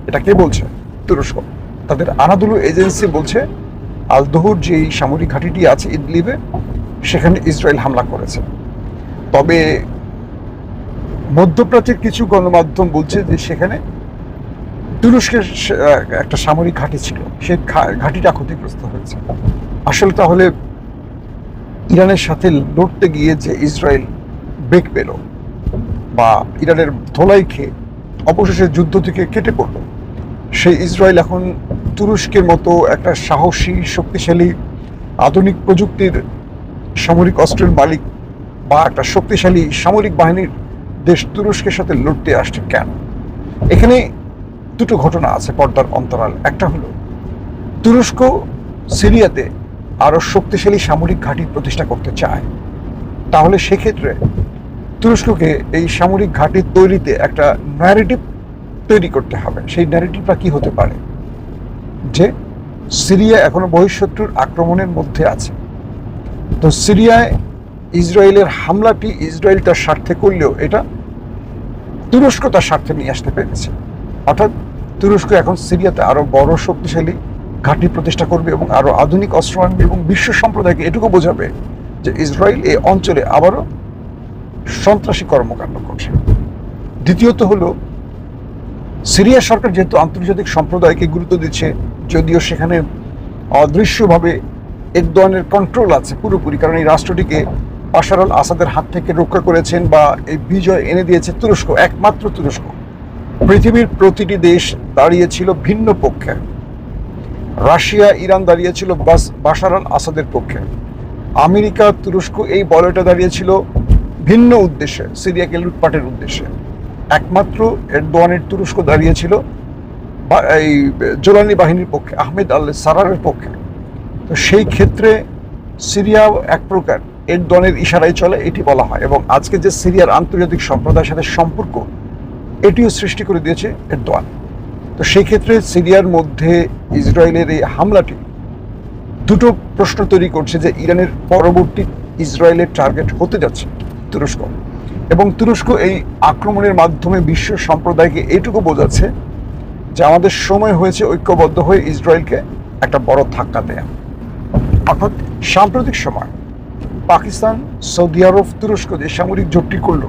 এটা কে বলছে? তুরস্ক। তাদের আনাদুলু এজেন্সি বলছে আল দহুর যে সামরিক ঘাঁটিটি আছে ইদলিবে, সেখানে ইসরায়েল হামলা করেছে। তবে মধ্যপ্রাচ্যের কিছু গণমাধ্যম বলছে যে সেখানে তুরস্কের একটা সামরিক ঘাঁটি ছিল, সেই ঘাঁটিটা ক্ষতিগ্রস্ত হয়েছে। আসলে তাহলে ইরানের সাথে লড়তে গিয়ে যে ইসরায়েল বেগ পেল বা ইরানের ধোলাই খেয়ে অবশেষে যুদ্ধ থেকে কেটে পড়ল, সেই ইসরায়েল এখন তুরস্কের মতো একটা সাহসী, শক্তিশালী, আধুনিক প্রযুক্তির সামরিক অস্ত্রের মালিক বা একটা শক্তিশালী সামরিক বাহিনীর দেশ তুরস্কের সাথে লড়তে আসছে কেন? এখানে দুটো ঘটনা আছে পর্দার অন্তরাল। একটা হলো তুরস্ক সিরিয়াতে আরো শক্তিশালী সামরিক ঘাঁটি প্রতিষ্ঠা করতে চায়। তাহলে সেক্ষেত্রে তুরস্ককে এই সামরিক ঘাঁটি তৈরিতে একটা ন্যারেটিভ তৈরি করতে হবে। সেই ন্যারেটিভটা কি হতে পারে? যে সিরিয়া এখনো বহিঃশত্রুর আক্রমণের মধ্যে আছে, তো সিরিয়ায় ইসরায়েলের হামলাটি ইসরায়েল তার স্বার্থে করলেও এটা তুরস্ক তার স্বার্থে নিয়ে আসতে পেরেছে। অর্থাৎ তুরস্ক এখন সিরিয়াতে আরো বড় শক্তিশালী ঘাঁটি প্রতিষ্ঠা করবে এবং আরো আধুনিক অস্ত্র আনবে এবং বিশ্ব সম্প্রদায়কে এটুকু বোঝাবে যে ইসরায়েল এই অঞ্চলে আবারও সন্ত্রাসী কর্মকাণ্ড করছে। দ্বিতীয়ত হলো সিরিয়া সরকার যেহেতু আন্তর্জাতিক সম্প্রদায়কে গুরুত্ব দিচ্ছে, যদিও সেখানে অদৃশ্যভাবে এক ধরনের কন্ট্রোল আছে পুরোপুরি, কারণ এই রাষ্ট্রটিকে বাশার আল আসাদের হাত থেকে রক্ষা করেছেন বা এই বিজয় এনে দিয়েছে তুরস্ক, একমাত্র তুরস্ক। পৃথিবীর প্রতিটি দেশ দাঁড়িয়েছিল ভিন্ন পক্ষে। রাশিয়া, ইরান দাঁড়িয়েছিল বাশার আল আসাদের পক্ষে। আমেরিকা, তুরস্ক এই বলয়টা দাঁড়িয়েছিল ভিন্ন উদ্দেশ্যে, সিরিয়াকে লুটপাটের উদ্দেশ্যে। একমাত্র এরদোয়ানের তুরস্ক দাঁড়িয়েছিল এই জোলানি বাহিনীর পক্ষে, আহমেদ আল সারারের পক্ষে। তো সেই ক্ষেত্রে সিরিয়াও এক প্রকার এরদোয়ানের ইশারায় চলে, এটি বলা হয়। এবং আজকে যে সিরিয়ার আন্তর্জাতিক সম্প্রদায়ের সাথে সম্পর্ক, এটিও সৃষ্টি করে দিয়েছে এরদোয়ান। তো সেই ক্ষেত্রে সিরিয়ার মধ্যে ইসরায়েলের এই হামলাটি দুটো প্রশ্ন তৈরি করছে যে ইরানের পরবর্তী ইসরায়েলের টার্গেট হতে যাচ্ছে তুরস্ক, এবং তুরস্ক এই আক্রমণের মাধ্যমে বিশ্ব সম্প্রদায়কে এইটুকু বোঝাচ্ছে যে আমাদের সময় হয়েছে ঐক্যবদ্ধ হয়ে ইসরায়েলকে একটা বড় ধাক্কা দেয়া। অর্থাৎ সাম্প্রতিক সময় পাকিস্তান, সৌদি আরব, তুরস্ক যে সামরিক জোটটি করলো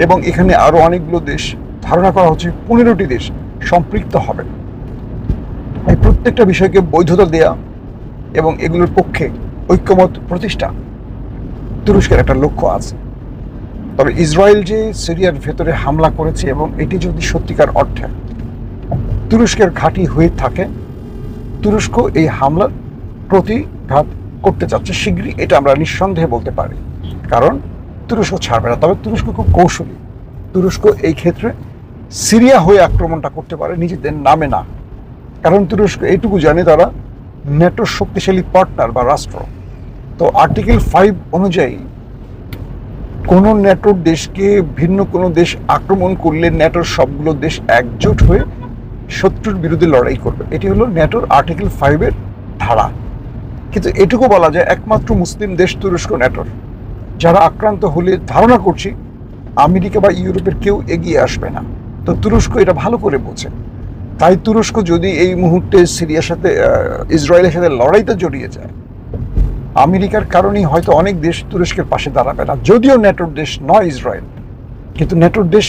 এবং এখানে আরো অনেকগুলো দেশ, ধারণা করা হচ্ছে 15টি দেশ সম্পৃক্ত হবে। এই প্রত্যেকটা বিষয়কে বৈধতা দেয়া এবং এগুলোর পক্ষে ঐক্যমত প্রতিষ্ঠা তুরস্কের একটা লক্ষ্য আছে। তবে ইসরায়েল যে সিরিয়ার ভেতরে হামলা করেছে এবং এটি যদি সত্যিকার অর্থে তুরস্কের ঘাঁটি হয়ে থাকে, তুরস্ক এই হামলার প্রতিঘাত করতে চাচ্ছে শীঘ্রই, এটা আমরা নিঃসন্দেহে বলতে পারি। কারণ তুরস্ক ছাড়বে না। তবে তুরস্ক খুব কৌশলী। তুরস্ক এই ক্ষেত্রে সিরিয়া হয়ে আক্রমণটা করতে পারে, নিজেদের নামে না। কারণ তুরস্ক এইটুকু জানে তারা ন্যাটোর শক্তিশালী পার্টনার বা রাষ্ট্র। তো আর্টিকেল 5 অনুযায়ী কোন ন্যাটোর দেশকে ভিন্ন কোনো দেশ আক্রমণ করলে ন্যাটোর সবগুলো দেশ একজোট হয়ে শত্রুর বিরুদ্ধে লড়াই করবে। এটি হলো ন্যাটোর আর্টিকেল 5-এর ধারা। কিন্তু এটুকু বলা যায় একমাত্র মুসলিম দেশ তুরস্ক ন্যাটোর। যারা আক্রান্ত হলে ধারণা করছি আমেরিকা বা ইউরোপের কেউ এগিয়ে আসবে না। তো তুরস্ক এটা ভালো করে বোঝে। তাই তুরস্ক যদি এই মুহূর্তে সিরিয়ার সাথে, ইসরায়েলের সাথে লড়াইতে জড়িয়ে যায়, আমেরিকার কারণেই হয়তো অনেক দেশ তুরস্কের পাশে দাঁড়াবে না। যদিও ন্যাটোর দেশ নয় ইসরায়েল, কিন্তু ন্যাটোর দেশ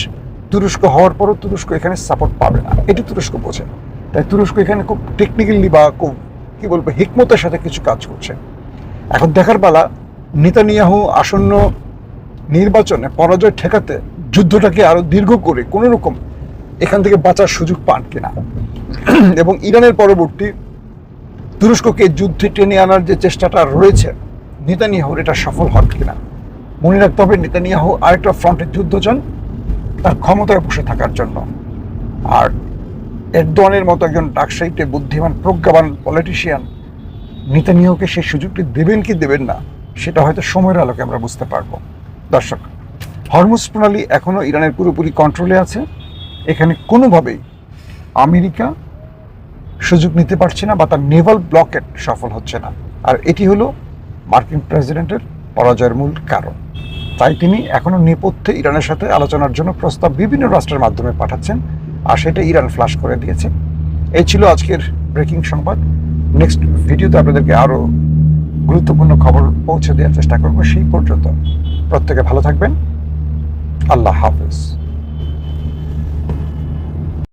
তুরস্ক হওয়ার পরও তুরস্ক এখানে সাপোর্ট পাবে না, এটি তুরস্ক বোঝে। তাই তুরস্ক এখানে খুব টেকনিক্যালি বা খুব কি বলবো হিকমতের সাথে কিছু কাজ করছে। এখন দেখার পালা নেতানিয়াহু আসন্ন নির্বাচনে পরাজয় ঠেকাতে যুদ্ধটাকে আরো দীর্ঘ করে কোনো রকম এখান থেকে বাঁচার সুযোগ পান কিনা, এবং ইরানের পরবর্তী তুরস্ককে যুদ্ধে টেনে আনার যে চেষ্টাটা রয়েছে নেতানিয়াহুর, এটা সফল হন কিনা। মনে রাখতে হবে নেতানিয়াহু আরেকটা ফ্রন্টের যুদ্ধ চান তার ক্ষমতায় বসে থাকার জন্য। আর এরদোয়ানের মতো একজন ডাকসাইটে বুদ্ধিমান, প্রজ্ঞাবান পলিটিশিয়ান নেতানিয়াহুকে সেই সুযোগটি দেবেন কি দেবেন না, সেটা হয়তো সময়ের আলোকে আমরা বুঝতে পারবো। দর্শক, হরমুজ প্রণালী এখনো ইরানের পুরোপুরি কন্ট্রোলে আছে। এখানে কোনোভাবেই আমেরিকা সুযোগ নিতে পারছে না বা তার নেভাল ব্লকেট সফল হচ্ছে না। আর এটি হলো মার্কিন প্রেসিডেন্টের পরাজয়ের মূল কারণ। তাই তিনি এখনো নেপথ্যে ইরানের সাথে আলোচনার জন্য প্রস্তাব বিভিন্ন রাষ্ট্রের মাধ্যমে পাঠাচ্ছেন, আর সেটা ইরান ফ্লাশ করে দিয়েছে। এই ছিল আজকের ব্রেকিং সংবাদ। নেক্সট ভিডিওতে আপনাদেরকে আরও গুরুত্বপূর্ণ খবর পৌঁছে দেওয়ার চেষ্টা করবো। সেই পর্যন্ত প্রত্যেকে ভালো থাকবেন। আল্লাহ হাফেজ।